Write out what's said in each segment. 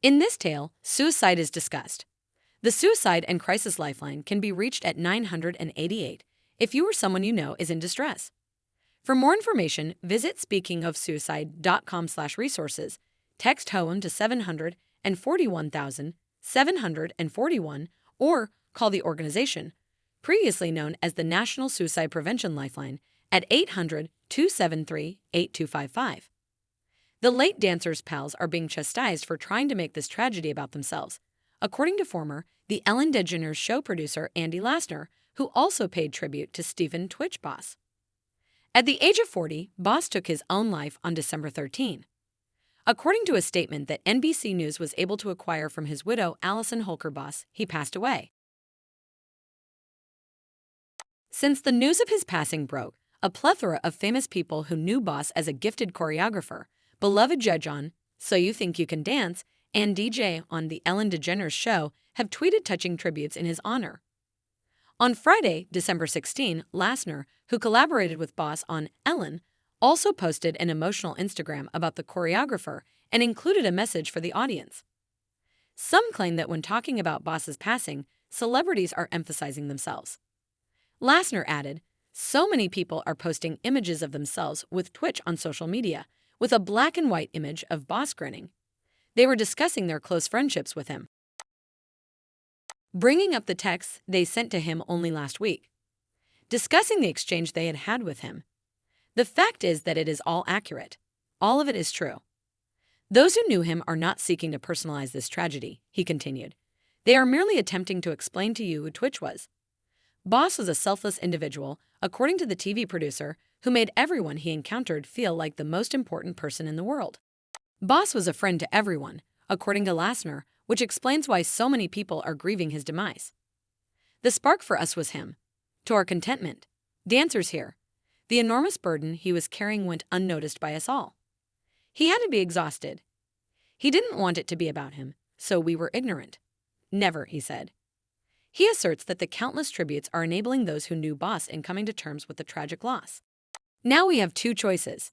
In this tale, suicide is discussed. The Suicide and Crisis Lifeline can be reached at 988 if you or someone you know is in distress. For more information, visit speakingofsuicide.com/resources, text HOAM to 741,741, or call the organization, previously known as the National Suicide Prevention Lifeline, at 800-273-8255. The late dancer's pals are being chastised for trying to make this tragedy about themselves, according to former The Ellen DeGeneres Show producer Andy Lassner, who also paid tribute to Stephen tWitch Boss. At the age of 40, Boss took his own life on December 13. According to a statement that NBC News was able to acquire from his widow Allison Holker Boss, he passed away. Since the news of his passing broke, a plethora of famous people who knew Boss as a gifted choreographer, beloved judge on So You Think You Can Dance, and DJ on The Ellen DeGeneres Show have tweeted touching tributes in his honor. On Friday, December 16, Lassner, who collaborated with Boss on Ellen, also posted an emotional Instagram about the choreographer and included a message for the audience. Some claim that when talking about Boss's passing, celebrities are emphasizing themselves. Lassner added, "So many people are posting images of themselves with tWitch on social media, with a black and white image of Boss grinning. They were discussing their close friendships with him, bringing up the texts they sent to him only last week, discussing the exchange they had had with him. The fact is that it is all accurate. All of it is true. Those who knew him are not seeking to personalize this tragedy," he continued. "They are merely attempting to explain to you who tWitch was. Boss was a selfless individual, according to the TV producer, who made everyone he encountered feel like the most important person in the world. Boss was a friend to everyone, according to Lassner, which explains why so many people are grieving his demise. The spark for us was him. To our contentment, dancers here, the enormous burden he was carrying went unnoticed by us all. He had to be exhausted. He didn't want it to be about him, so we were ignorant. Never," he said. He asserts that the countless tributes are enabling those who knew Boss in coming to terms with the tragic loss. "Now we have two choices.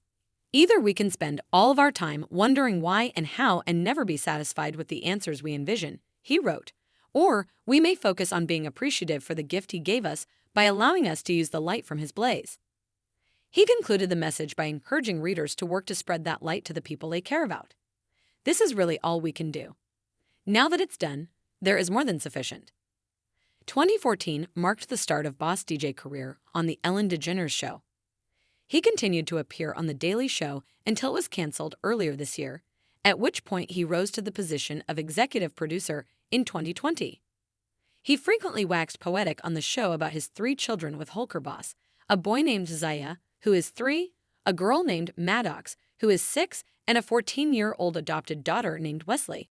Either we can spend all of our time wondering why and how and never be satisfied with the answers we envision," he wrote, "or we may focus on being appreciative for the gift he gave us by allowing us to use the light from his blaze." He concluded the message by encouraging readers to work to spread that light to the people they care about. "This is really all we can do. Now that it's done, there is more than sufficient." 2014 marked the start of Boss' DJ career on The Ellen DeGeneres Show. He continued to appear on The Daily Show until it was canceled earlier this year, at which point he rose to the position of executive producer in 2020. He frequently waxed poetic on the show about his 3 children with Holker Boss, a boy named Zaya, who is 3, a girl named Maddox, who is 6, and a 14-year-old adopted daughter named Wesley.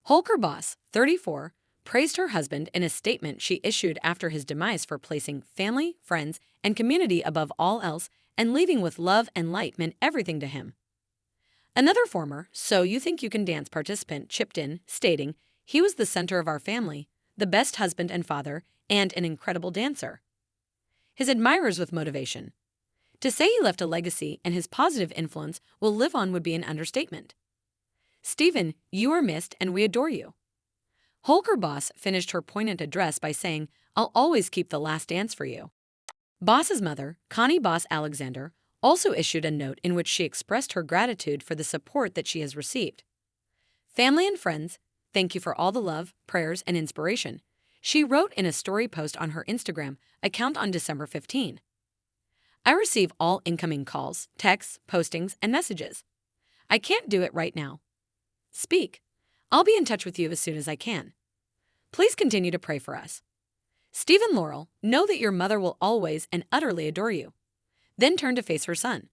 Holker Boss, 34, praised her husband in a statement she issued after his demise for placing family, friends, and community above all else, and leading with love and light meant everything to him. Another former So You Think You Can Dance participant chipped in, stating, "He was the center of our family, the best husband and father, and an incredible dancer." His admirers with motivation. To say he left a legacy and his positive influence will live on would be an understatement. "Stephen, you are missed and we adore you." Holker Boss finished her poignant address by saying, "I'll always keep the last dance for you." Boss's mother, Connie Boss Alexander, also issued a note in which she expressed her gratitude for the support that she has received. "Family and friends, thank you for all the love, prayers, and inspiration," she wrote in a story post on her Instagram account on December 15. "I receive all incoming calls, texts, postings, and messages. I can't do it right now. Speak. I'll be in touch with you as soon as I can. Please continue to pray for us. Stephen Laurel, know that your mother will always and utterly adore you." Then turned to face her son.